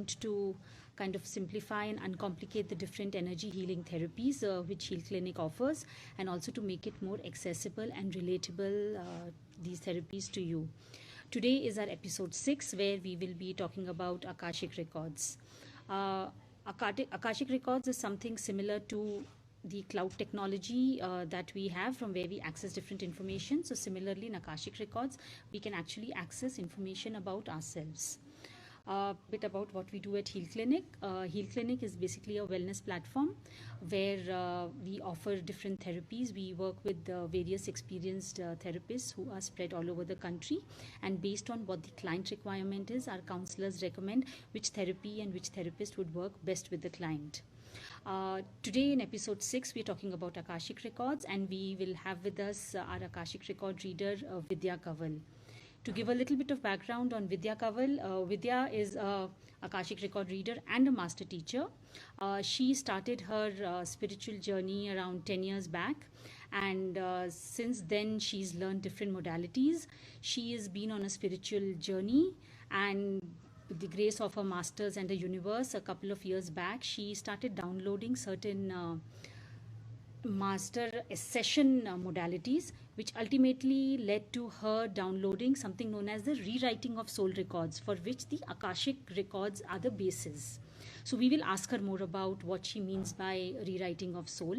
attempt to kind of simplify and uncomplicate the different energy healing therapies which Heal Clinic offers, and also to make it more accessible and relatable, these therapies to you. Today is our episode 6, where we will be talking about Akashic Records. Akashic Records is something similar to the cloud technology that we have, from where we access different information. So similarly, in Akashic Records, we can actually access information about ourselves. Bit about what we do at Heal Clinic. Heal Clinic is basically a wellness platform where we offer different therapies. We work with various experienced therapists who are spread all over the country, and based on what the client requirement is, our counselors recommend which therapy and which therapist would work best with the client. Today in episode 6, we're talking about Akashic Records, and we will have with us our Akashic Record reader, Vidya. To give a little bit of background on Vidya Kaval, Vidya is a Akashic Record reader and a master teacher. She started her spiritual journey around 10 years back, and since then she's learned different modalities. She has been on a spiritual journey, and with the grace of her masters and the universe, a couple of years back, she started downloading certain master session modalities, which ultimately led to her downloading something known as the rewriting of soul records, for which the Akashic Records are the basis. So we will ask her more about what she means by rewriting of soul.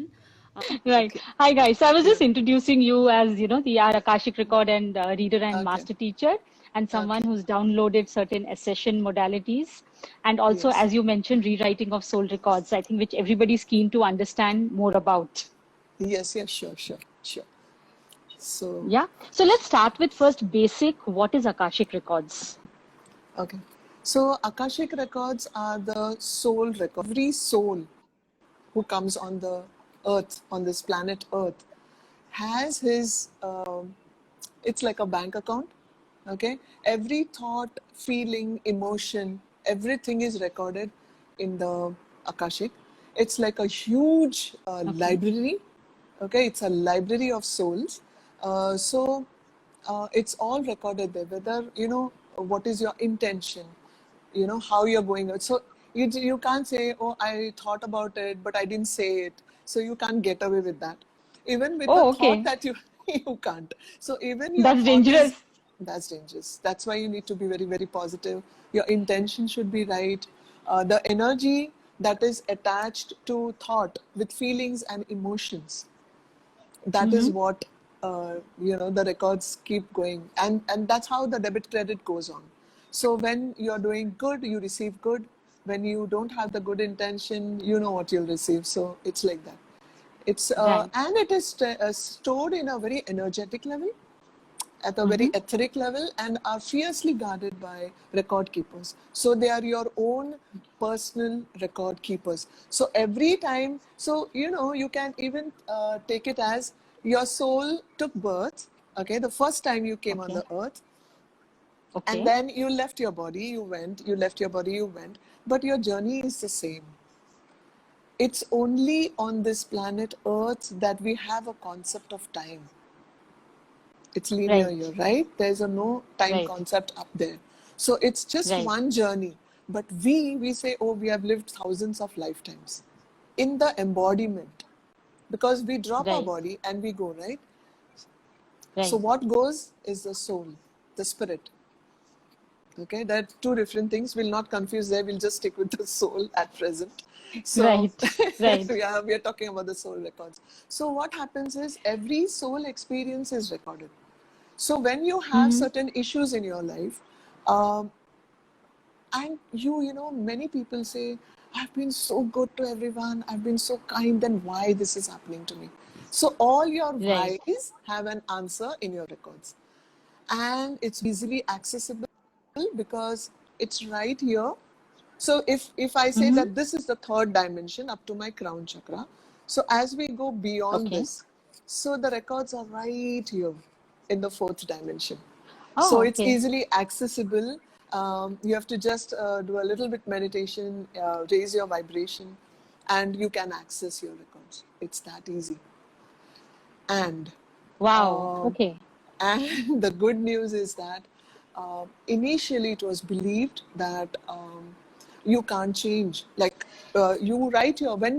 Right. Hi, guys. So I was just introducing you as, the our Akashic Record and reader and master teacher, and someone who's downloaded certain session modalities. And also, as you mentioned, rewriting of soul records, I think, which everybody's keen to understand more about. Yes, sure. So, So let's start with first basic. What is Akashic Records? Okay. So Akashic Records are the soul record. Every soul who comes on the earth, on this planet Earth, has his, it's like a bank account. Okay. Every thought, feeling, emotion, everything is recorded in the Akashic. It's like a huge library. Okay. It's a library of souls. So it's all recorded there, whether, what is your intention, how you're going out. So you can't say, oh, I thought about it, but I didn't say it. So you can't get away with that. Even with the thought that you can't. So even your That's dangerous. That's dangerous. That's why you need to be very, very positive. Your intention should be right. The energy that is attached to thought with feelings and emotions, that is what, the records keep going. And that's how the debit credit goes on. So when you're doing good, you receive good. When you don't have the good intention, you know what you'll receive. So it's like that. It's and it is stored in a very energetic level, at a very etheric level, and are fiercely guarded by record keepers. So they are your own personal record keepers. So every time, so you can even take it as your soul took birth, okay, the first time you came on the earth, and then you left your body, you left your body, you went, but your journey is the same. It's only on this planet Earth that we have a concept of time. It's linear here, right? There's no time concept up there. So it's just one journey. But we say, oh, we have lived thousands of lifetimes in the embodiment, because we drop our body and we go, right? So what goes is the soul, the spirit. Okay, there are two different things. We'll not confuse there. We'll just stick with the soul at present. So we are talking about the soul records. So what happens is every soul experience is recorded. So when you have certain issues in your life, and many people say, I've been so good to everyone, I've been so kind, then why this is happening to me? So all your whys have an answer in your records. And it's easily accessible because it's right here. So if I say that this is the third dimension up to my crown chakra, so as we go beyond this, so the records are right here in the fourth dimension. So it's easily accessible. You have to just do a little bit meditation, raise your vibration, and you can access your records. It's that easy. And and the good news is that initially it was believed that You can't change. Like when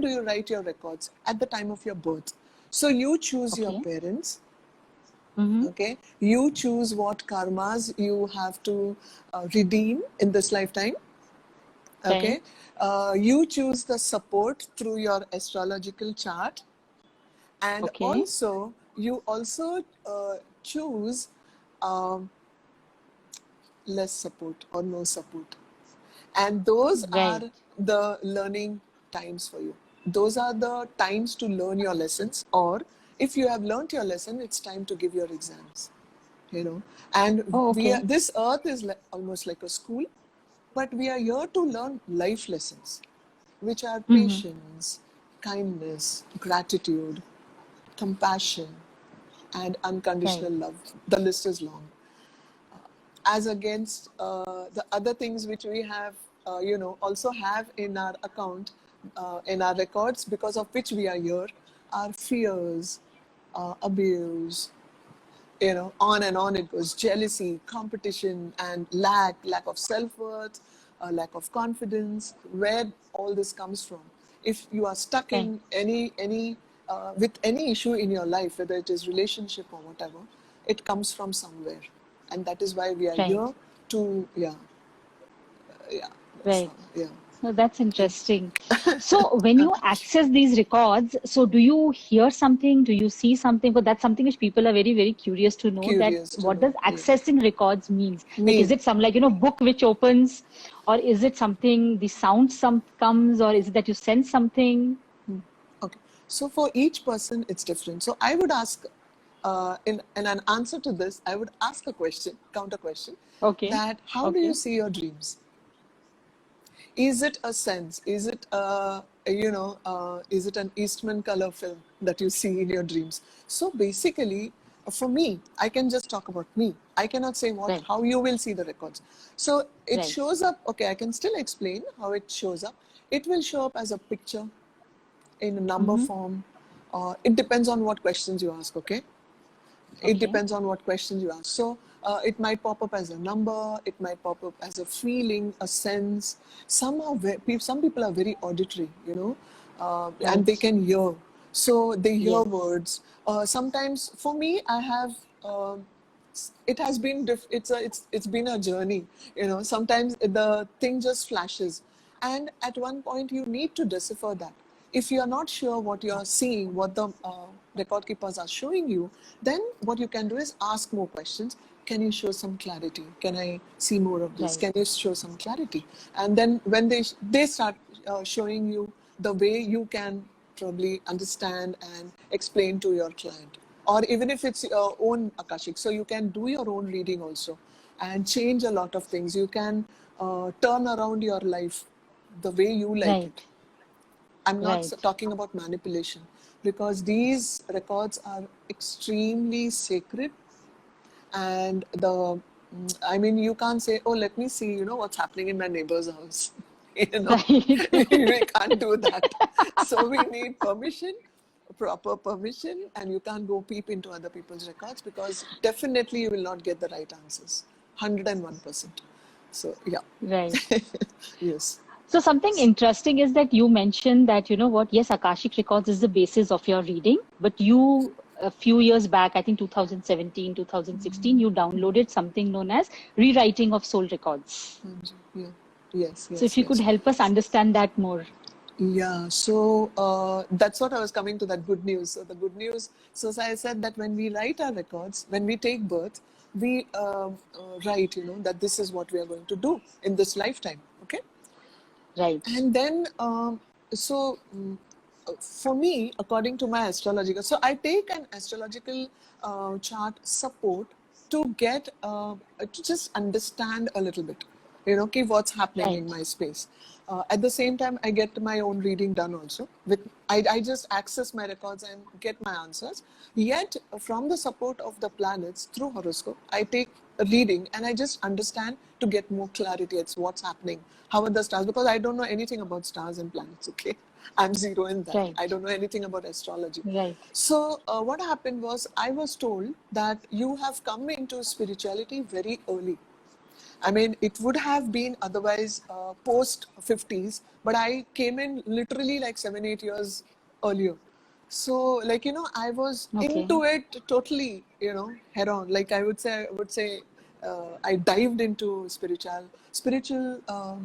do you write your records? At the time of your birth. So you choose your Okay. parents. Mm-hmm. Okay, you choose what karmas you have to redeem in this lifetime. Okay, Right. you choose the support through your astrological chart, and Okay. also you also choose um, less support or no support, and those are Right. the learning times for you. Those are the times to learn your lessons, or if you have learned your lesson, it's time to give your exams. And Oh, okay. this earth is almost like a school, but we are here to learn life lessons, which are Mm-hmm. patience, kindness, gratitude, compassion, and Right. unconditional love. The list is long, as against the other things which we have also have in our account, in our records, because of which we are here, are fears, abuse, on and on it goes. Jealousy, competition, and lack of self-worth, lack of confidence. Where all this comes from? If you are stuck Right. in any with any issue in your life, whether it is relationship or whatever, it comes from somewhere, and that is why we are Right. here to, yeah, that's Right. all. Yeah. No, that's interesting. So when you access these records, so do you hear something? Do you see something? But that's something which people are very, very curious to know, that Curious to what know. does Yeah. accessing records means? Like, is Mean. it some, like, book which opens, or is it something, the sound some comes, or is it that you sense something? Okay. So for each person, it's different. So I would ask, in an answer to this, I would ask a question, counter question, Okay. that how do you Okay. see your dreams? Is it a sense? Is it is it an Eastman color film that you see in your dreams? So basically, for me, I can just talk about me. I cannot say Right. how you will see the records. So it Right. shows up. Okay, I can still explain how it shows up. It will show up as a picture, in a number Mm-hmm. form. It depends on what questions you ask, okay? It Okay. depends on what questions you ask. So it might pop up as a number, it might pop up as a feeling, a sense. Some people are very auditory, and they Right. can hear. So they hear Yes. words. Sometimes, for me, I have. It has been it's been a journey. Sometimes the thing just flashes, and at one point you need to decipher that. If you are not sure what you are seeing, what the record keepers are showing you, then what you can do is ask more questions. Can you show some clarity? Can I see more of this? Right. Can you show some clarity? And then when they start showing you the way you can probably understand and explain to your client, or even if it's your own Akashic, so you can do your own reading also and change a lot of things. You can turn around your life the way you like it. Right. I'm not Right. talking about manipulation, because these records are extremely sacred, and I mean, you can't say, oh, let me see, what's happening in my neighbor's house. Right. We can't do that. So we need permission, proper permission, and you can't go peep into other people's records, because definitely you will not get the right answers. 101%. So, yeah. Right. Yes. So something interesting is that you mentioned that, yes, Akashic Records is the basis of your reading, but you, a few years back, I think 2017, 2016, you downloaded something known as rewriting of soul records. Yeah. Yes, So if yes, you could yes. help us understand that more. Yeah, so that's what I was coming to, that good news. So the good news, so as I said, that when we write our records, when we take birth, we write, that this is what we are going to do in this lifetime. Okay. Right. And then, for me, according to my astrological, so I take an astrological chart support to get, to just understand a little bit, okay, what's happening in Right. my space. At the same time, I get my own reading done also. I just access my records and get my answers. Yet, from the support of the planets through horoscope, I take a reading and I just understand to get more clarity. It's what's happening. How are the stars? Because I don't know anything about stars and planets, okay? I'm zero in that. I Right. don't know anything about astrology. Right. So, what happened was, I was told that you have come into spirituality very early. I mean, it would have been otherwise post 50s, but I came in literally like 7, 8 years earlier. So, like, I was Okay. into it totally, head on. Like I would say, I dived into spiritual,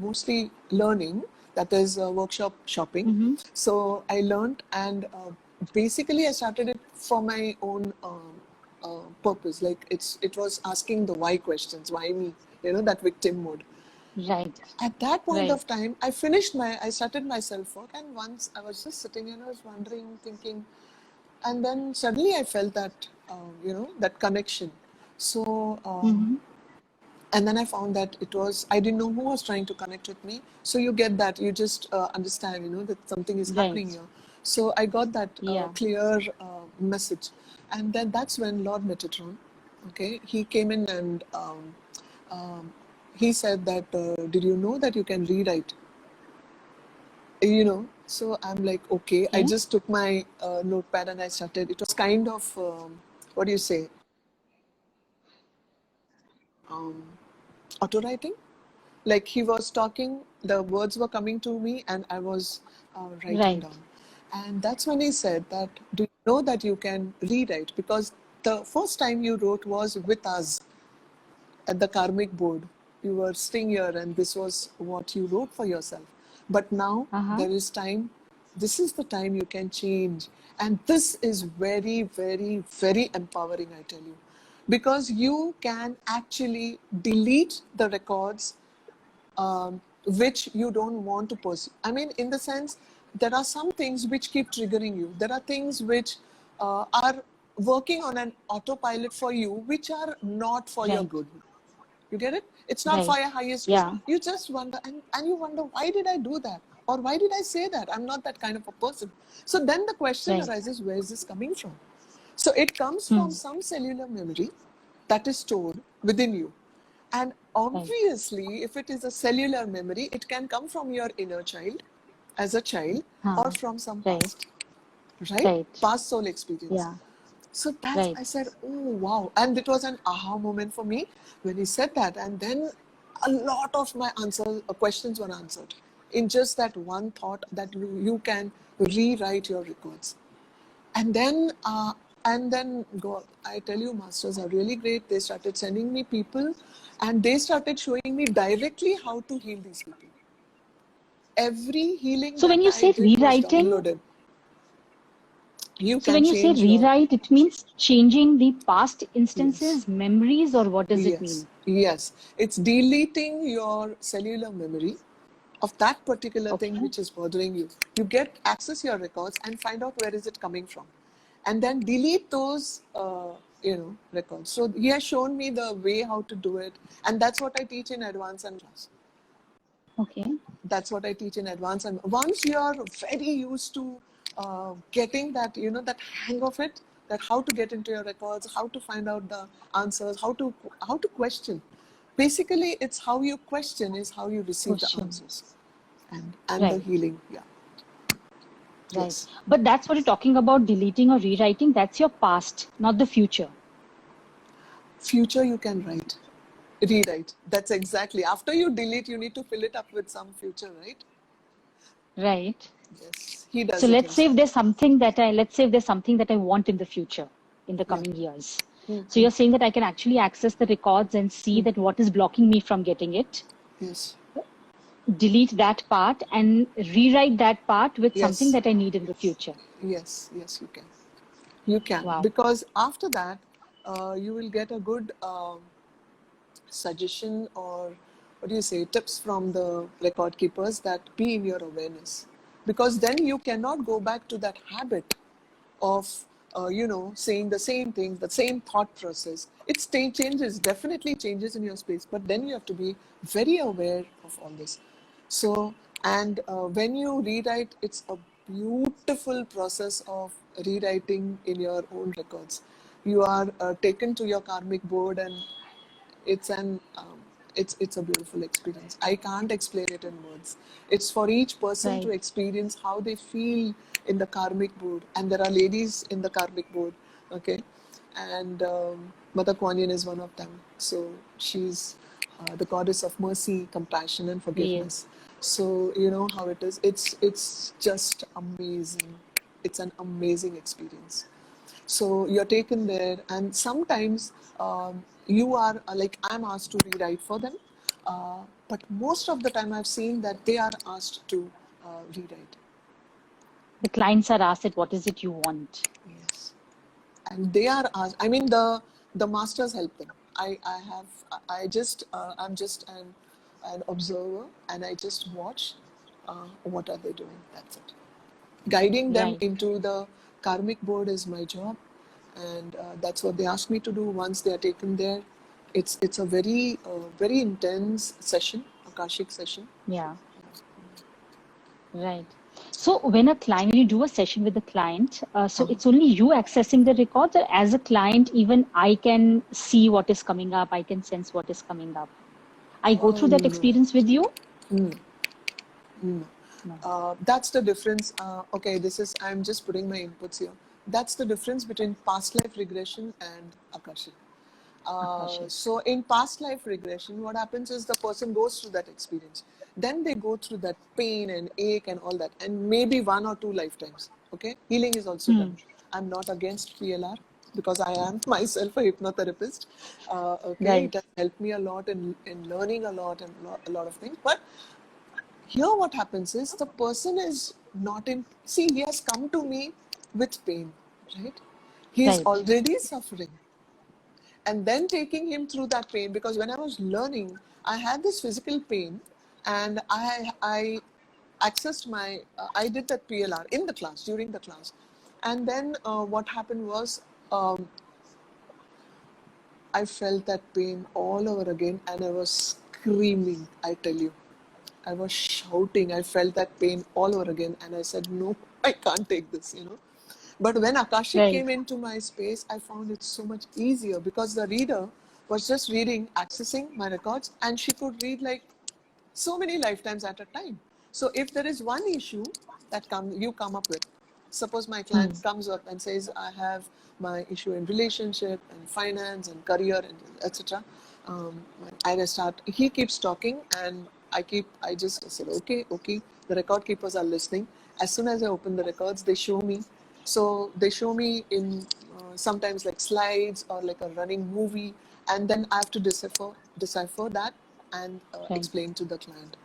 mostly learning. That is workshop shopping. Mm-hmm. So I learned, and basically I started it for my own purpose. Like it was asking the why questions. Why me? That victim mode. Right. At that point Right. of time, I started my self work, and once I was just sitting and I was wondering, thinking, and then suddenly I felt that, that connection. So, Mm-hmm. and then I found that I didn't know who was trying to connect with me. So you get that, you just understand, that something is happening Right. here. So I got that Yeah. clear message. And then that's when Lord Metatron, okay, he came in and um, he said that, did you know that you can rewrite? So I'm like, okay. I Okay. just took my notepad and I started. It was kind of, what do you say, um, auto writing. Like he was talking, the words were coming to me, and I was writing Right. down. And that's when he said that, do you know that you can rewrite? Because the first time you wrote was with us at the karmic board. You were sitting here, and this was what you wrote for yourself. But now Uh-huh. there is time. This is the time you can change. And this is very, very, very empowering, I tell you. Because you can actually delete the records which you don't want to pursue. I mean, in the sense, there are some things which keep triggering you. There are things which are working on an autopilot for you, which are not for your Right. good. You get it? It's not Right. for your highest good. Yeah. You just wonder, and you wonder, why did I do that? Or why did I say that? I'm not that kind of a person. So then the question Right. arises, where is this coming from? So it comes Hmm. from some cellular memory that is stored within you. And Right. obviously, if it is a cellular memory, it can come from your inner child as a child or Huh. from some Right. past, right? Right. Past soul experience. Yeah. So that's, Right. I said, oh, wow. And it was an aha moment for me when he said that. And then a lot of my questions were answered in just that one thought that you can rewrite your records. And then, God, I tell you, masters are really great. They started sending me people, and they started showing me directly how to heal these people. Every healing So that when you I say did was rewriting, downloaded. You so can when you say change your, rewrite, it means changing the past yes, instances, memories, or what does it yes, mean? yes. It's deleting your cellular memory of that particular thing Okay. which is bothering you. You get access your records and find out where is it coming from, and then delete those records. So he has shown me the way how to do it, and that's what I teach in advance and class. Okay. That's what I teach in advance. And once you are very used to getting that, that hang of it, that how to get into your records, how to find out the answers, how to question. Basically, it's how you question is how you receive the Question. answers, and the Right. healing. Yeah. Right. Yes. But that's what you're talking about, deleting or rewriting. That's your past, not the future. Future you can rewrite. That's exactly. After you delete, you need to fill it up with some future, right? Right. Yes. He So does it let's say if himself. there's something that I want in the future, in the Yeah. coming years. So Mm-hmm. you're saying that I can actually access the records and see that what is blocking me from getting it, Yes. delete that part and rewrite that part with something Yes. that I need in the future. Yes. Yes, you can. You can. Wow. Because after that, you will get a good suggestion, or what do you say, tips from the record keepers, that be in your awareness. Because then you cannot go back to that habit of saying the same things, the same thought process. It changes, definitely changes in your space, but then you have to be very aware of all this. So, and when you rewrite, it's a beautiful process of rewriting in your own records. You are taken to your karmic board, and it's an it's a beautiful experience. I can't explain it in words. It's for each person to Right. experience how they feel in the karmic board. And there are ladies in the karmic board, okay, and Mother Kuan Yin is one of them. So she's the goddess of mercy, compassion, and Yes. forgiveness. So you know how it is. It's just amazing. It's an amazing experience. So you're taken there, and sometimes you are like I'm asked to rewrite for them, but most of the time I've seen that they are asked to rewrite. The clients are asked that what is it you want? Yes, and they are asked. I mean, the masters help them. I'm just an observer, and I just watch. What are they doing? That's it. Guiding them Right. into the karmic board is my job, and that's what they ask me to do. Once they are taken there, it's a very intense session, akashic session. Yeah. Right. So when you do a session with the client, so Uh-huh. it's only you accessing the records, or as a client, even I can see what is coming up, I can sense what is coming up. I go through that No, experience with you? no, no. No. That's the difference. Okay, I'm just putting my inputs here. That's the difference between past life regression and akashic. Akashic. So in past life regression, what happens is the person goes through that experience. Then they go through that pain and ache and all that, and maybe 1 or 2 lifetimes. Okay, healing is also Hmm. done. I'm not against PLR because I am myself a hypnotherapist. Okay, it Right. has helped me a lot in learning a lot and a lot of things. But here, what happens is the person is not in. See, he has come to me with pain, right? He is Right. already suffering, and then taking him through that pain, because when I was learning I had this physical pain, and I accessed my I did that PLR in the class, during the class, and then what happened was, um, I felt that pain all over again, and I was screaming. I tell you, I was shouting. I felt that pain all over again, and I said, no, I can't take this, you know. But when Akashic Right. came into my space, I found it so much easier, because the reader was just reading, accessing my records, and she could read like so many lifetimes at a time. So if there is one issue that you come up with, suppose my Hmm. client comes up and says, I have my issue in relationship and finance and career and etc. He keeps talking, and I just said, okay. The record keepers are listening. As soon as I open the records, they show me. So they show me in sometimes like slides or like a running movie, and then I have to decipher that and Right. explain to the client.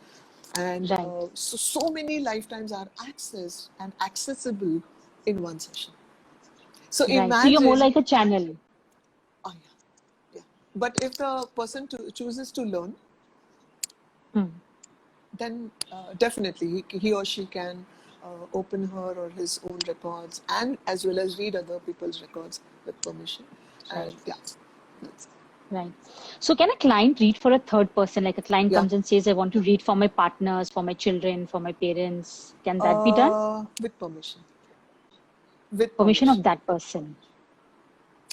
And Right. so many lifetimes are accessed and accessible in one session. So Right. So you're more imagine, like a channel. oh yeah, yeah. But if the person chooses to learn, Hmm. then definitely he or she can open her or his own records, and as well as read other people's records with permission. And Right. yeah, that's, Right. So can a client read for a third person? Like a client yeah. comes and says, I want to read for my partners, for my children, for my parents. Can that be done? With permission. With Permission of permission that person.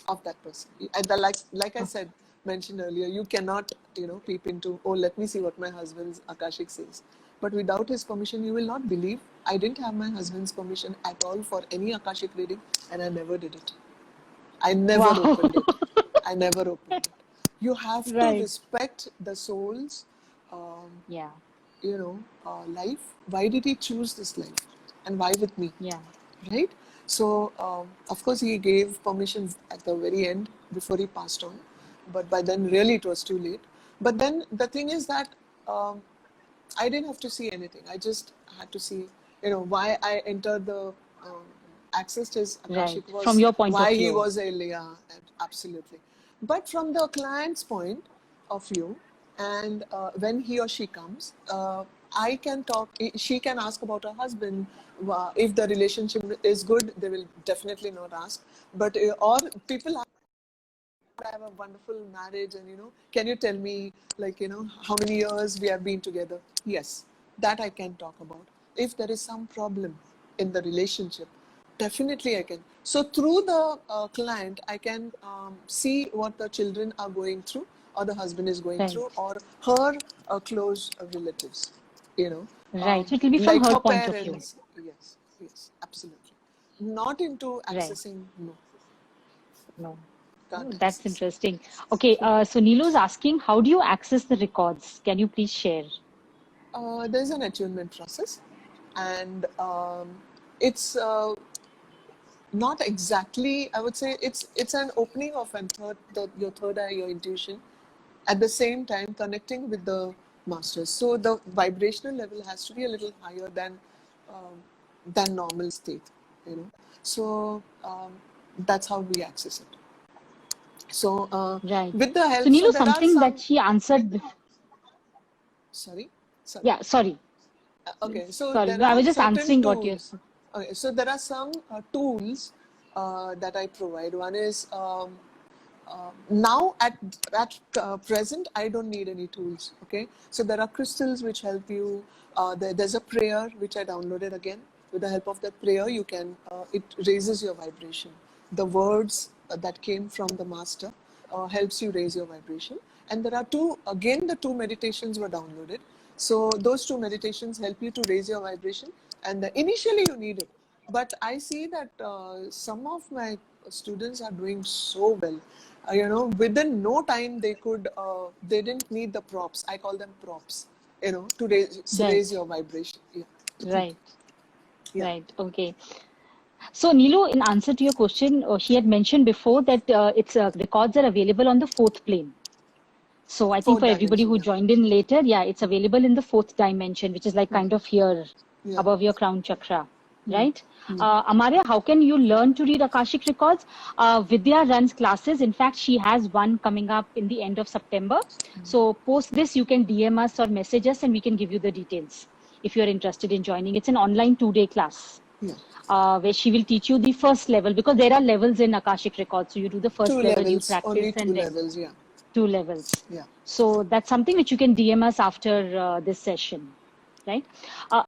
of that person. And like I said, mentioned earlier, you cannot, peep into, oh, let me see what my husband's Akashic says. But without his permission, you will not believe. I didn't have my husband's permission at all for any Akashic reading, and I never did it. I never Wow. opened it. I never opened it. You have to Right. respect the soul's, um, Yeah. life. Why did he choose this life? And why with me? Yeah. Right? So, of course, he gave permission at the very end before he passed on. But by then, really, it was too late. But then the thing is that um, I didn't have to see anything. I just had to see, why I entered um, accessed his Right. Akashic From was your point of why he view. was a Leah, absolutely. But from the client's point of view, and when he or she comes, I can talk, she can ask about her husband. If the relationship is good, they will definitely not ask. But, or people I have a wonderful marriage, and can you tell me, like, how many years we have been together? Yes, that I can talk about. If there is some problem in the relationship, definitely I can. So through the client, I can see what the children are going through, or the husband is going Right. through, or her close relatives, Right. So it will be from like her her point of view. parents. Yes, absolutely. Not into Right. accessing, no. No. can't That's access. interesting. Okay, so Nilo's asking, how do you access the records? Can you please share? There's an attunement process, and it's not exactly. I would say it's an opening of your third eye, your intuition, at the same time connecting with the masters. So the vibrational level has to be a little higher than normal state, you know. So that's how we access it. So Right. with the So help, so Nilo, there are something that some. she answered. Sorry, sorry. Yeah, sorry. Okay, so Sorry. there No, I are was just certain answering what you're tools. saying. Okay, so there are some tools that I provide. One is now at present I don't need any tools. Okay, so there are crystals which help you. There's a prayer which I downloaded again. With the help of that prayer, you can it raises your vibration. The words that came from the master helps you raise your vibration. And there are the two meditations were downloaded. So those two meditations help you to raise your vibration. And initially you need it, but I see that some of my students are doing so well. Within no time they didn't need the props. I call them props. To raise Right. your vibration. Yeah, Right. yeah. Right. Okay. So Nilo, in answer to your question, she had mentioned before that its records are available on the fourth plane. So I think Fourth for everybody dimension. who Yeah, joined in later, yeah, it's available in the fourth dimension, which is like kind of here yeah. above your crown chakra, Hmm. right? Amarya, how can you learn to read Akashic records? Vidya runs classes. In fact, she has one coming up in the end of September. So post this, you can DM us or message us and we can give you the details if you're interested in joining. It's an online 2-day class. Yeah. Where she will teach you the first level because there are levels in Akashic records. So you do the first Two level, you levels. practice, Only two and then levels. Yeah, 2 levels. yeah. So that's something which you can DM us after this session, right?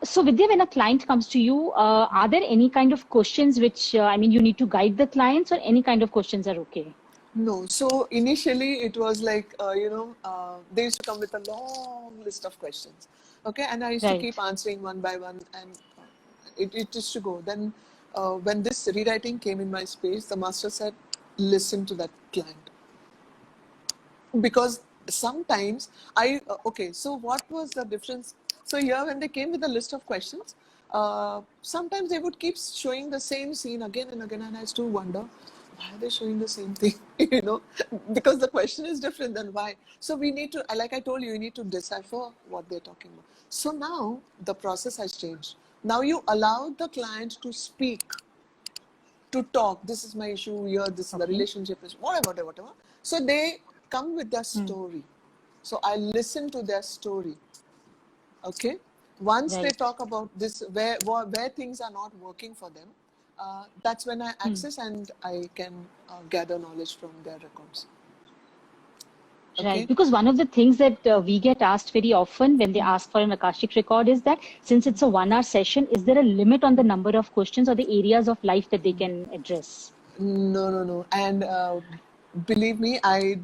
So Vidya, when a client comes to you, are there any kind of questions which, I mean, you need to guide the clients or any kind of questions are okay? No, so initially it was like, they used to come with a long list of questions. Okay, and I used to keep Right, answering one by one, and it used to go. Then, when this rewriting came in my space, the master said, listen to that client. Because sometimes okay, so what was the difference? So here, when they came with a list of questions, sometimes they would keep showing the same scene again and again, and I used to wonder, why are they showing the same thing? Because the question is different, then why? So we need to, like I told you, you need to decipher what they're talking about. So now the process has changed. Now you allow the client to speak, to talk. This is my issue here. This is the okay. relationship is whatever. So they come with their Hmm. story. So I listen to their story. Okay. Once they Right. talk about this, where things are not working for them, that's when I Hmm. access and I can gather knowledge from their records. Right, Okay. because one of the things that we get asked very often when they ask for an Akashic record is that since it's a 1 hour session, is there a limit on the number of questions or the areas of life that they can address? No. And believe me, I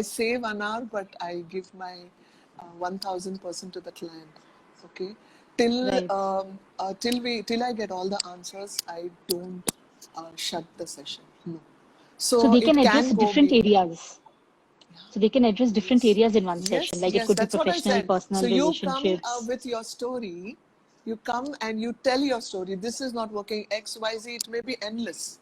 say 1 hour, but I give my 1000% to the client. Okay, Right. till I get all the answers, I don't shut the session. No, So so they can it address can go different be. areas. So they can address different Yes, areas in one session. yes, Like it yes. could be That's what I professional, said. So personal, you come relationships. with your story. You come and you tell your story. This is not working. X, Y, Z. It may be endless,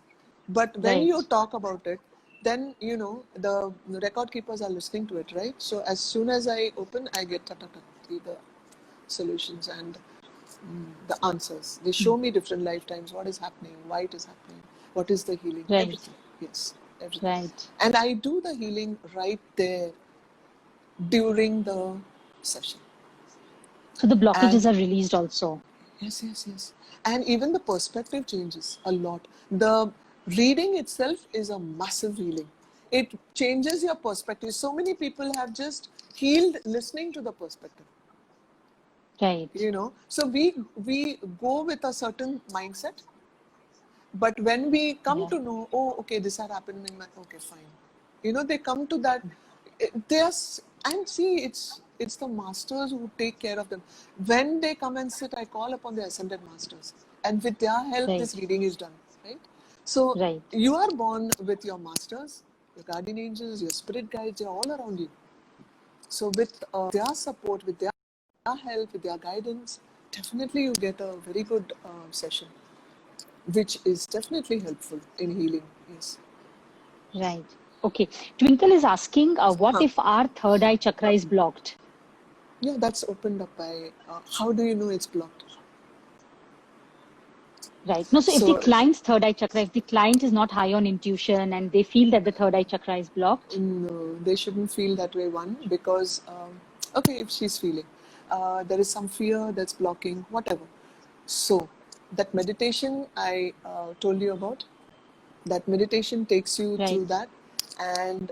but when you Right. talk about it, then the record keepers are listening to it, right? So as soon as I open, I get the solutions and the answers. They show me different lifetimes. What is happening? Why it is happening? What is the healing? Right. Everything. Yes, everything. Right. And I do the healing right there during the session. So the blockages And are released also. yes. And even the perspective changes a lot. The reading itself is a massive healing. It changes your perspective. So many people have just healed listening to the perspective. Right. So we go with a certain mindset, but when we come Yeah. to know, oh, okay, this had happened in my, okay, fine. They come to that. There's and see, it's the masters who take care of them. When they come and sit, I call upon the ascended masters, and with their help, this Right. reading is done. Right. So Right. you are born with your masters. Your guardian angels, your spirit guides, they're all around you. So with their support, with their help, with their guidance, definitely you get a very good session, which is definitely helpful in healing. Yes. Right. Okay. Twinkle is asking, what Huh. if our third eye chakra is blocked? Yeah, that's opened up by how do you know it's blocked? Right. No, so if the So client's third eye chakra, if the client is not high on intuition and they feel that the third eye chakra is blocked. no, they shouldn't feel that way. One, because okay, if she's feeling there is some fear that's blocking, whatever. So that meditation I told you about, that meditation takes you Right. through that, and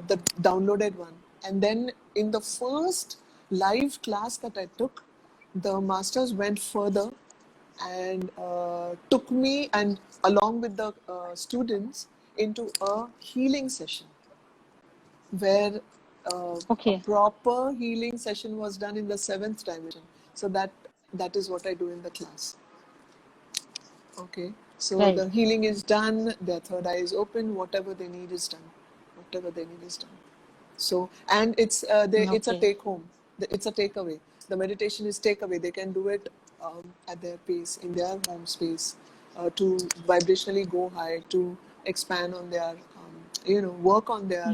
the downloaded one. And then in the first live class that I took, the masters went further and took me and along with the students into a healing session where a Okay. proper healing session was done in the seventh dimension. So that is what I do in the class. Okay, so Right. the healing is done, their third eye is open, whatever they need is done. Whatever they need is done. So, and it's it's a Okay. take home, it's a takeaway. The meditation is takeaway. They can do it at their pace, in their home space, to vibrationally go high, to expand on their, work on their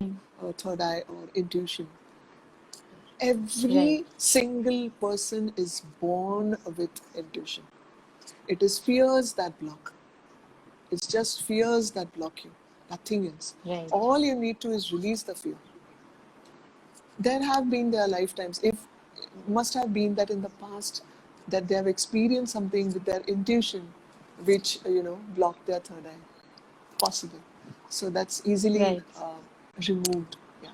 third eye or intuition. Right. Every single person is born with intuition. It is fears that block. It's just fears that block you, nothing else. Right. All you need to is release the fear. There have been their lifetimes, if must have been that in the past that they have experienced something with their intuition, which blocked their third eye. Possible. So that's easily Right. removed. Yeah.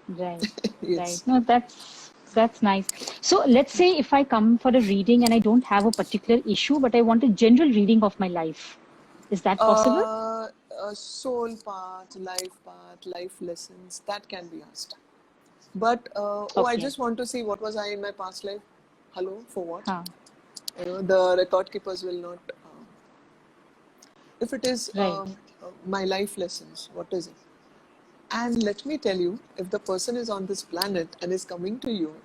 Right. Right. Yes. No, that's nice. So let's say if I come for a reading and I don't have a particular issue, but I want a general reading of my life. Is that possible? A soul path, life lessons, that can be asked. But I Okay. just want to see what was I in my past life. Hello, for what? Huh. The record keepers will not. If it is Right. my life lessons, what is it? And let me tell you, if the person is on this planet and is coming to you,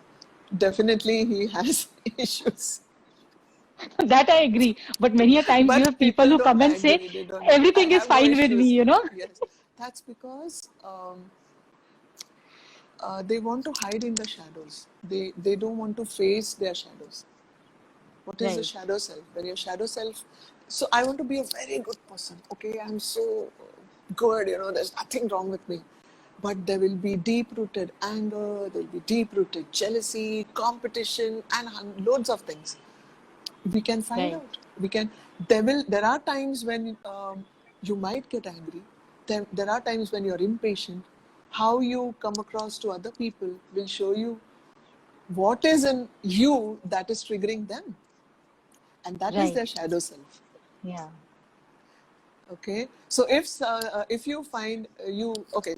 definitely he has issues. That I agree. But many a times you But have people people who don't come and say, agree. They don't. I everything is have no fine with me, issues. you know? Yes, that's because they want to hide in the shadows. They don't want to face their shadows. What is the Right. shadow self? When your shadow self, so I want to be a very good person. Okay, I'm so good. There's nothing wrong with me. But there will be deep-rooted anger. There will be deep-rooted jealousy, competition, and loads of things. We can find Right. out. We can. There are times when you might get angry. There are times when you're impatient. How you come across to other people will show you what is in you that is triggering them, and that is Right. their shadow self. Yeah. Okay, so if you find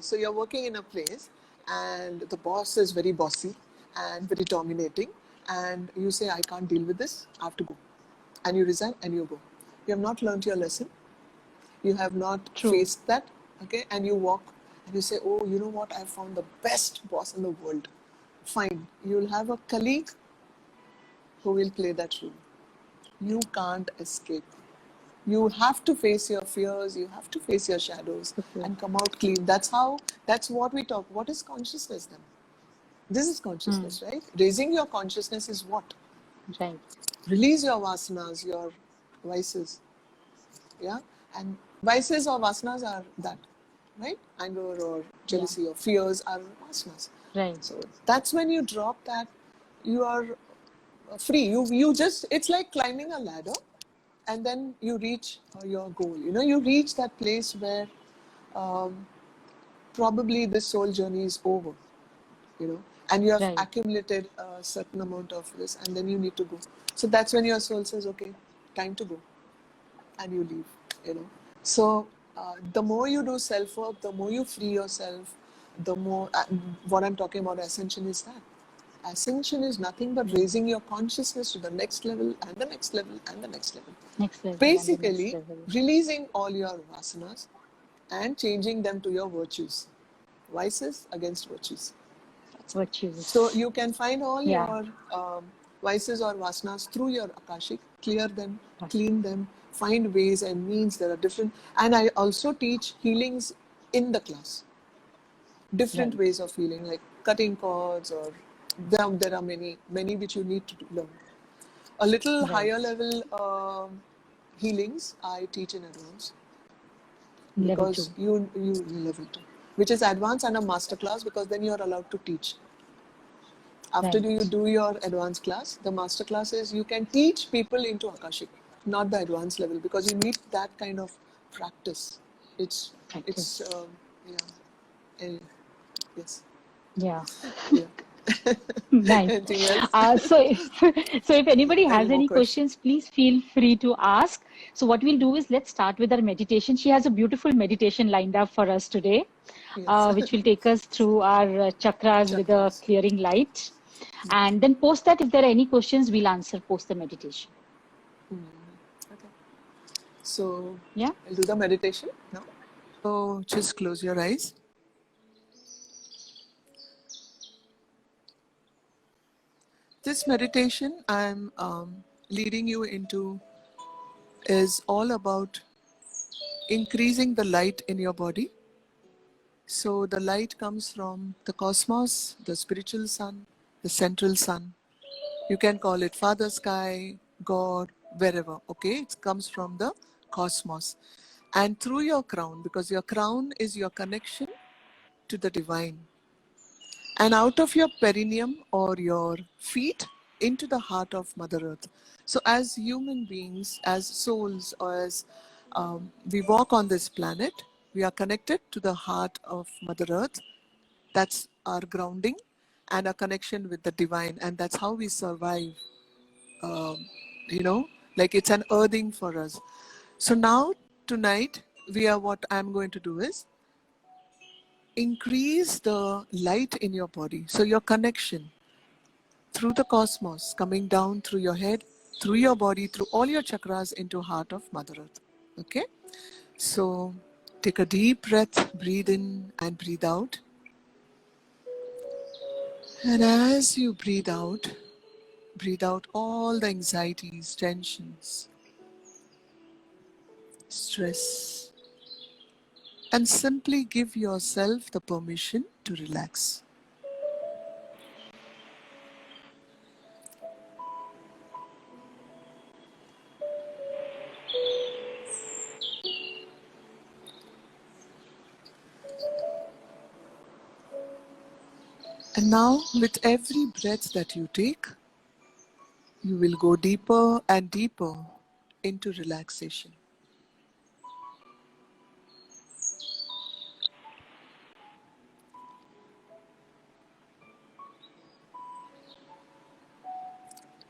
so you're working in a place and the boss is very bossy and very dominating, and you say, I can't deal with this, I have to go, and you resign and you go. You have not learned your lesson, you have not True. faced that. Okay, and you walk and you say, oh, you know what, I found the best boss in the world. Fine, you'll have a colleague who will play that role. You can't escape. You have to face your fears, you have to face your shadows Okay. and come out clean. That's what we talk. What is consciousness then? This is consciousness, right? Raising your consciousness is what? Right. Release your vasanas, your vices. Yeah? And vices or vasanas are that, right? Anger or Yeah. jealousy or fears are vasanas. Right. So that's when you drop that, you are free. You just, it's like climbing a ladder, and then you reach your goal. You reach that place where probably this soul journey is over, and you have Right. accumulated a certain amount of this, and then you need to go. So that's when your soul says, okay, time to go, and you leave. So the more you do self work, the more you free yourself, the more what I'm talking about ascension is that. Ascension is nothing but raising your consciousness to the next level and the next level and the next level. Next level and the next Basically, level. releasing all your vasanas, and changing them to your virtues. Vices against virtues. Virtues. So you can find all Yeah. your vices or vasanas through your Akashic, clear them, clean them, find ways and means. There are different, and I also teach healings in the class. Different Right. ways of healing, like cutting cords, or there are many which you need to learn. A little Right. higher level healings I teach in advance, Level because 2. you level 2, which is advanced and a master class, because then you are allowed to teach. After Right. you do your advanced class, the master class is you can teach people into Akashic, not the advanced level, because you need that kind of practice. It's Practice. yeah. Yes. Yeah. Yeah. Nice. Anything else? So if anybody Any has more any questions? questions, please feel free to ask. So what we'll do is let's start with our meditation. She has a beautiful meditation lined up for us today, Yes. which will take us through our chakras with a Chakras. clearing light. And then post that, if there are any questions, we'll answer post the meditation. Okay. So Yeah. I'll do the meditation now. So just close your eyes. This meditation I'm leading you into is all about increasing the light in your body. So the light comes from the cosmos, the spiritual sun, the central sun. You can call it Father Sky, God, wherever, okay? It comes from the cosmos. And through your crown, because your crown is your connection to the divine. And out of your perineum or your feet into the heart of Mother Earth. So as human beings, as souls, or as we walk on this planet, we are connected to the heart of Mother Earth. That's our grounding and our connection with the divine. And that's how we survive. You know, like it's an earthing for us. So now, tonight, what I'm going to do is increase the light in your body. So your connection through the cosmos, coming down through your head, through your body, through all your chakras into heart of Mother Earth. Okay? So take a deep breath, breathe in and breathe out. And as you breathe out all the anxieties, tensions, stress, and simply give yourself the permission to relax. And now, with every breath that you take, you will go deeper and deeper into relaxation.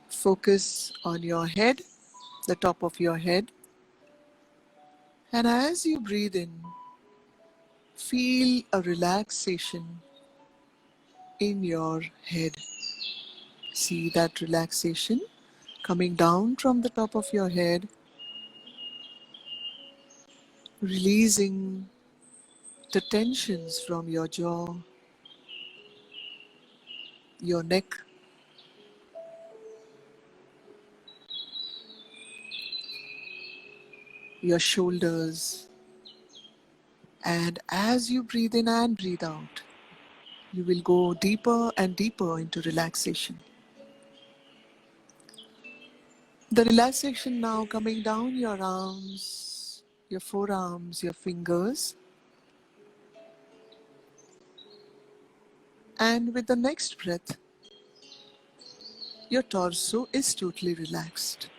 Focus on your head, the top of your head. And as you breathe in, feel a relaxation in your head. See that relaxation coming down from the top of your head, releasing the tensions from your jaw, your neck, your shoulders. And as you breathe in and breathe out, you will go deeper and deeper into relaxation. The relaxation now coming down your arms, your forearms, your fingers. And with the next breath, your torso is totally relaxed.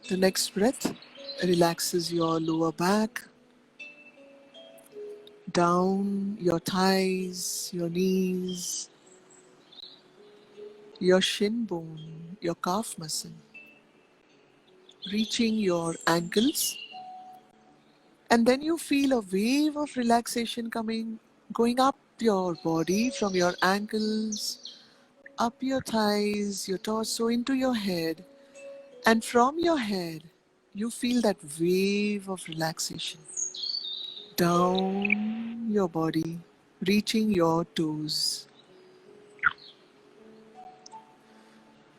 The next breath relaxes your lower back, down your thighs, your knees, your shin bone, your calf muscle, reaching your ankles. And then you feel a wave of relaxation going up your body from your ankles, up your thighs, your torso, into your head. And from your head, you feel that wave of relaxation down your body, reaching your toes.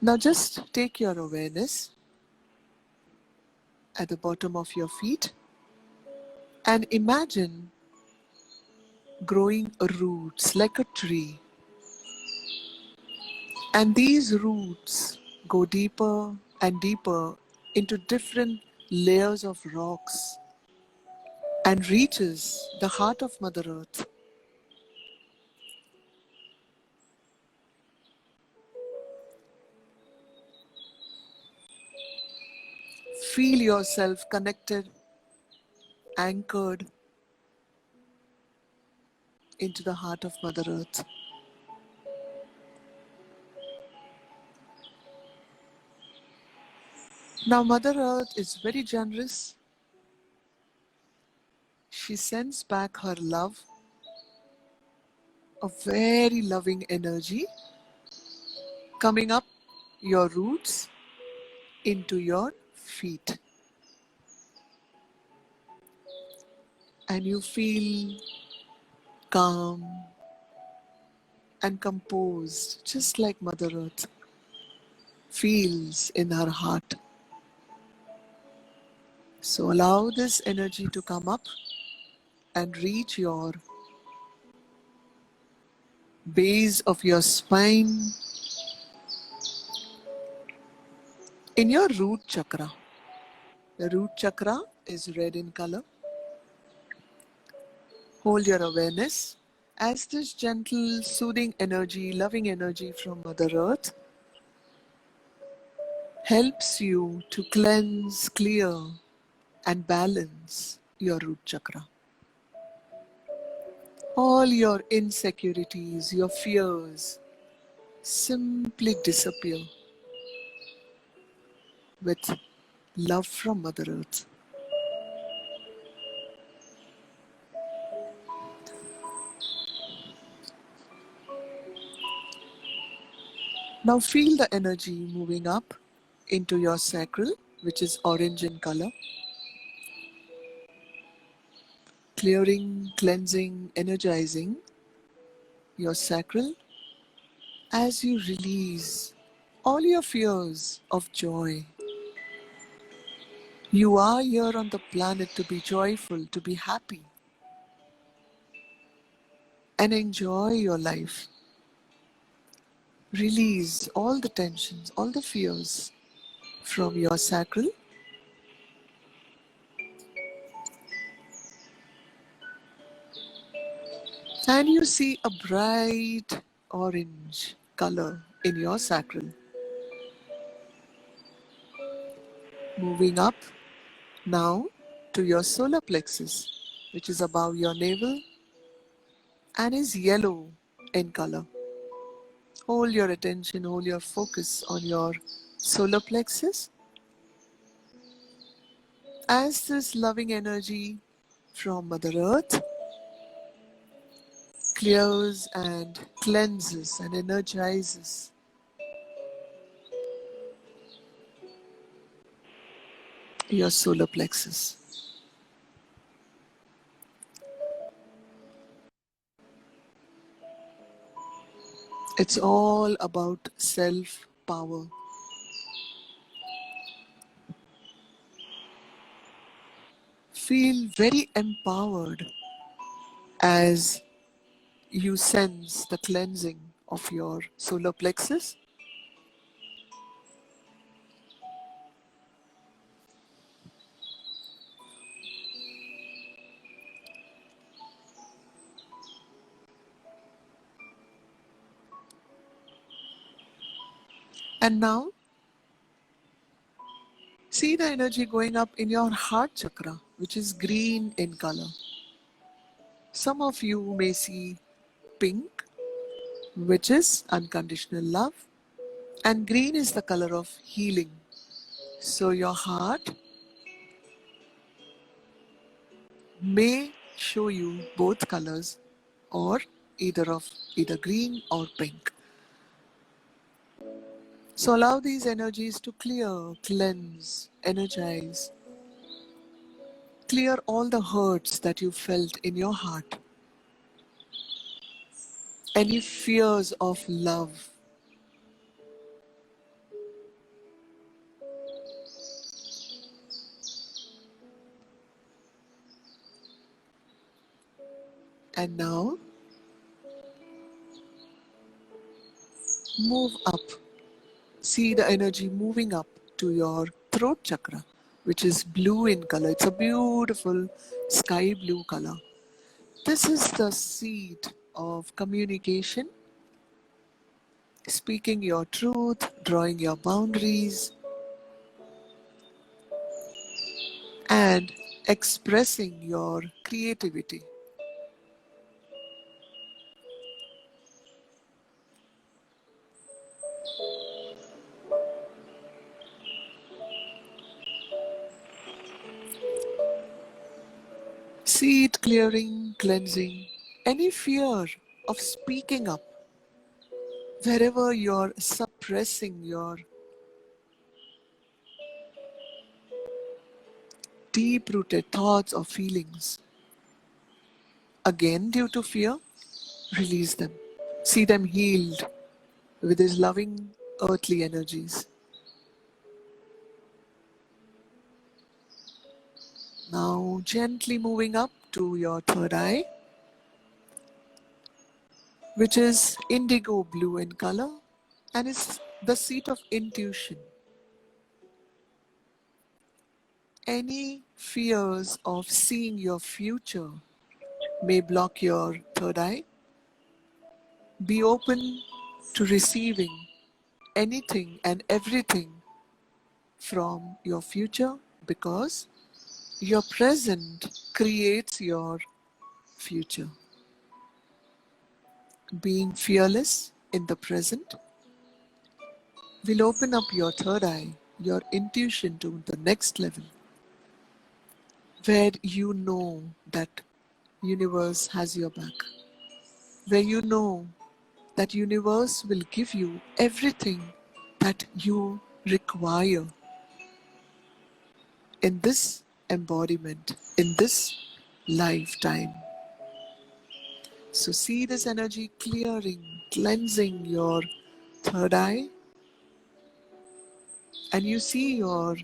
Now just take your awareness at the bottom of your feet and imagine growing roots like a tree. And these roots go deeper and deeper into different layers of rocks and reaches the heart of Mother Earth. Feel yourself connected, anchored into the heart of Mother Earth. Now Mother Earth is very generous. She sends back her love, a very loving energy coming up your roots into your feet. And you feel calm and composed, just like Mother Earth feels in her heart. So allow this energy to come up and reach your base of your spine, in your root chakra. The root chakra is red in color. Hold your awareness as this gentle, soothing energy, loving energy from Mother Earth helps you to cleanse, clear, and balance your root chakra. All your insecurities, your fears simply disappear with love from Mother Earth. Now feel the energy moving up into your sacral, which is orange in color. Clearing, cleansing, energizing your sacral as you release all your fears of joy. You are here on the planet to be joyful, to be happy, and enjoy your life. Release all the tensions, all the fears from your sacral. And you see a bright orange color in your sacral. Moving up now to your solar plexus, which is above your navel and is yellow in color. Hold your attention, hold your focus on your solar plexus as this loving energy from Mother Earth clears and cleanses and energizes your solar plexus. It's all about self-power. Feel very empowered as you sense the cleansing of your solar plexus. And now, see the energy going up in your heart chakra, which is green in color. Some of you may see pink, which is unconditional love, and green is the color of healing. So your heart may show you both colors or either green or pink. So allow these energies to clear, cleanse, energize clear all the hurts that you felt in your heart, any fears of love, and now move up. See the energy moving up to your throat chakra, which is blue in color. It's a beautiful sky blue color. This is the seed of communication, speaking your truth, drawing your boundaries, and expressing your creativity. See it clearing, cleansing any fear of speaking up, wherever you're suppressing your deep-rooted thoughts or feelings. Again, due to fear, release them. See them healed with His loving earthly energies. Now, gently moving up to your third eye, which is indigo blue in color and is the seat of intuition. Any fears of seeing your future may block your third eye. Be open to receiving anything and everything from your future, because your present creates your future. Being fearless in the present will open up your third eye, your intuition, to the next level, where you know that universe has your back, where you know that universe will give you everything that you require in this embodiment, in this lifetime. So see this energy clearing, cleansing your third eye, and you see your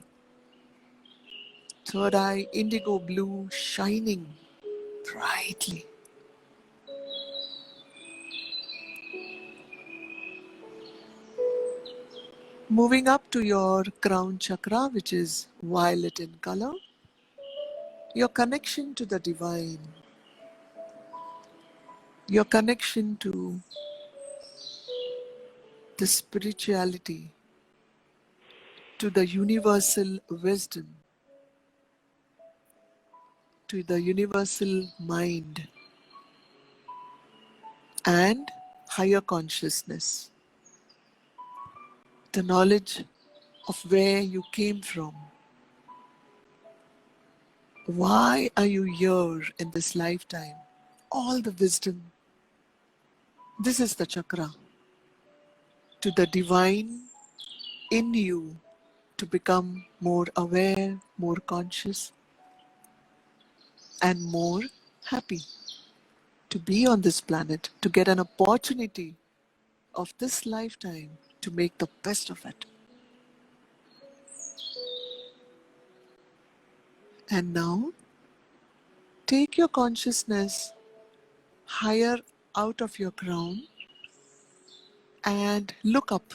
third eye indigo blue shining brightly. Moving up to your crown chakra, which is violet in color, your connection to the divine, your connection to the spirituality, to the universal wisdom, to the universal mind and higher consciousness. The knowledge of where you came from. Why are you here in this lifetime? All the wisdom. This is the chakra. To the divine in you, to become more aware, more conscious, and more happy. To be on this planet, to get an opportunity of this lifetime to make the best of it. And now, take your consciousness higher out of your crown and look up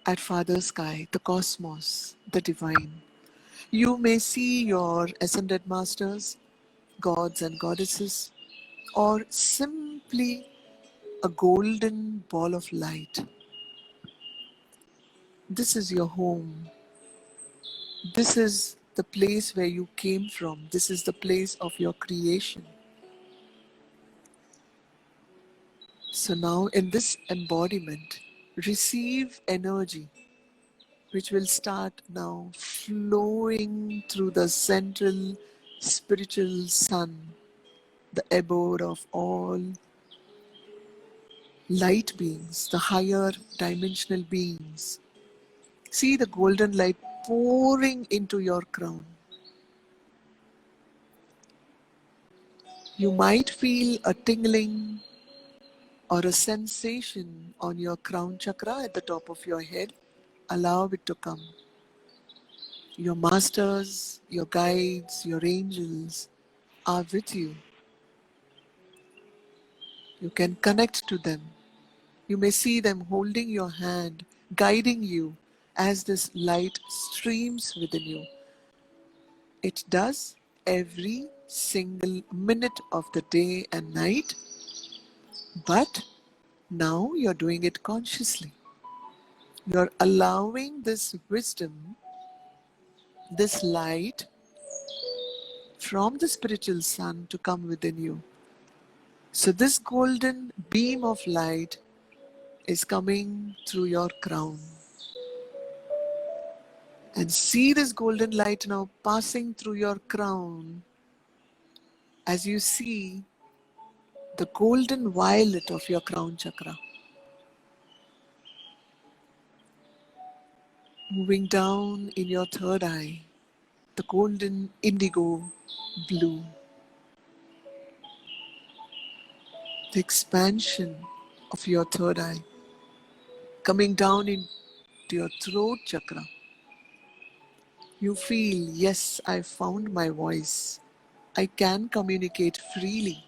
at Father Sky, the cosmos, the divine. You may see your ascended masters, gods and goddesses, or simply a golden ball of light. This is your home. This is the place where you came from. This is the place of your creation. So now in this embodiment, receive energy which will start now flowing through the central spiritual sun, the abode of all light beings, the higher dimensional beings. See the golden light pouring into your crown. You might feel a tingling or a sensation on your crown chakra at the top of your head. Allow it to come. Your masters, your guides, your angels are with you. You can connect to them. You may see them holding your hand, guiding you as this light streams within you. It does every single minute of the day and night, but now you're doing it consciously. You're allowing this wisdom, this light from the spiritual sun to come within you. So this golden beam of light is coming through your crown. And see this golden light now passing through your crown as you see the golden violet of your crown chakra. Moving down in your third eye, the golden indigo blue. The expansion of your third eye. Coming down into your throat chakra. You feel, yes, I found my voice. I can communicate freely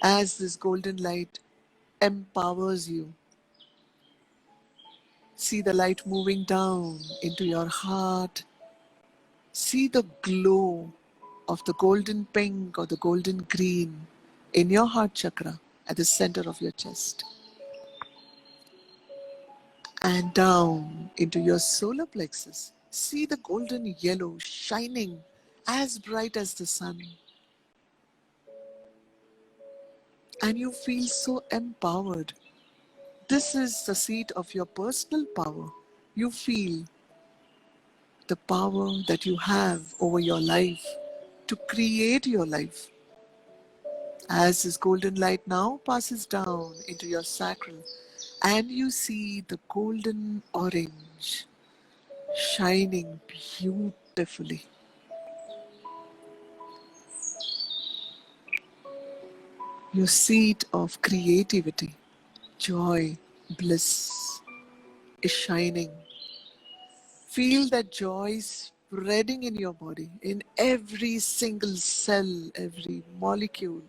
as this golden light empowers you. See the light moving down into your heart. See the glow of the golden pink or the golden green in your heart chakra at the center of your chest. And down into your solar plexus. See the golden yellow shining as bright as the sun. And you feel so empowered. This is the seat of your personal power. You feel the power that you have over your life to create your life. As this golden light now passes down into your sacral and you see the golden orange shining beautifully. Your seat of creativity, joy, bliss is shining. Feel that joy spreading in your body, in every single cell, every molecule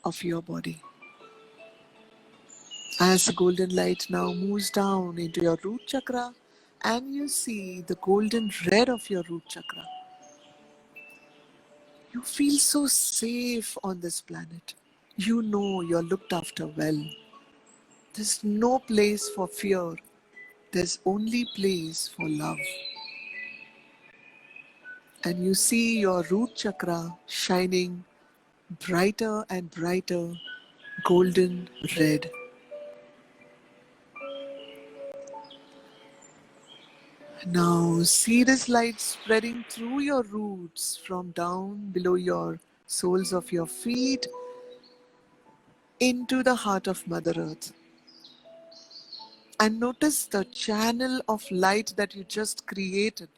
of your body. As the golden light now moves down into your root chakra and you see the golden red of your root chakra. You feel so safe on this planet. You know you're looked after well. There's no place for fear. There's only place for love. And you see your root chakra shining brighter and brighter, golden red. Now see this light spreading through your roots from down below your soles of your feet into the heart of Mother Earth. And notice the channel of light that you just created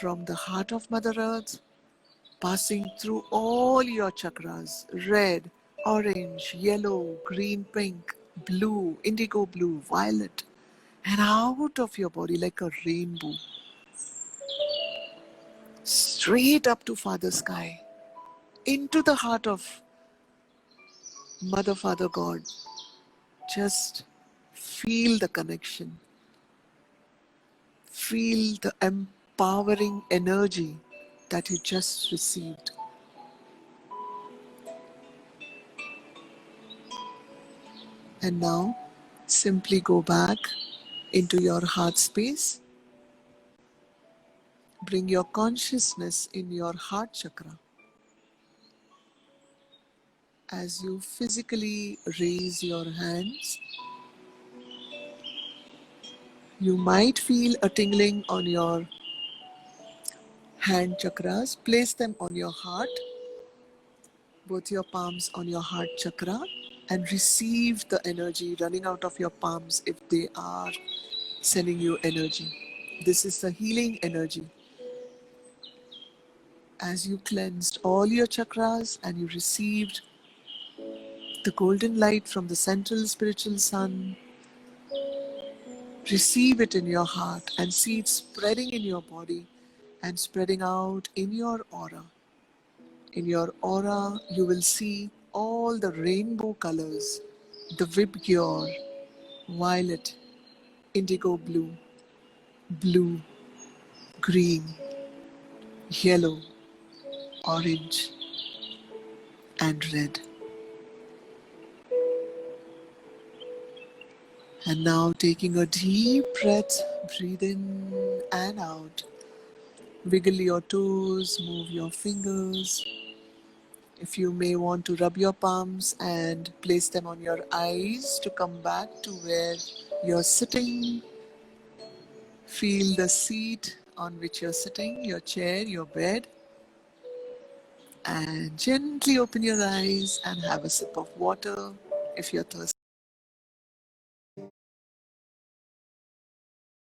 from the heart of Mother Earth, passing through all your chakras, red, orange, yellow, green, pink, blue, indigo blue, violet, and out of your body like a rainbow, straight up to Father Sky, into the heart of Mother, Father, God. Just feel the connection. Feel the empowering energy that you just received. And now, simply go back into your heart space. Bring your consciousness in your heart chakra. As you physically raise your hands, you might feel a tingling on your hand chakras. Place them on your heart, both your palms on your heart chakra, and receive the energy running out of your palms if they are sending you energy. This is the healing energy. as you cleansed all your chakras and you received the golden light from the central spiritual sun. Receive it in your heart and see it spreading in your body and spreading out in your aura. In your aura, you will see all the rainbow colors, the vibgyor, violet, indigo blue, blue, green, yellow, orange, and red. And now taking a deep breath, breathe in and out. Wiggle your toes, move your fingers. If you may want to rub your palms and place them on your eyes to come back to where you're sitting. Feel the seat on which you're sitting, your chair, your bed. And gently open your eyes and have a sip of water if you're thirsty.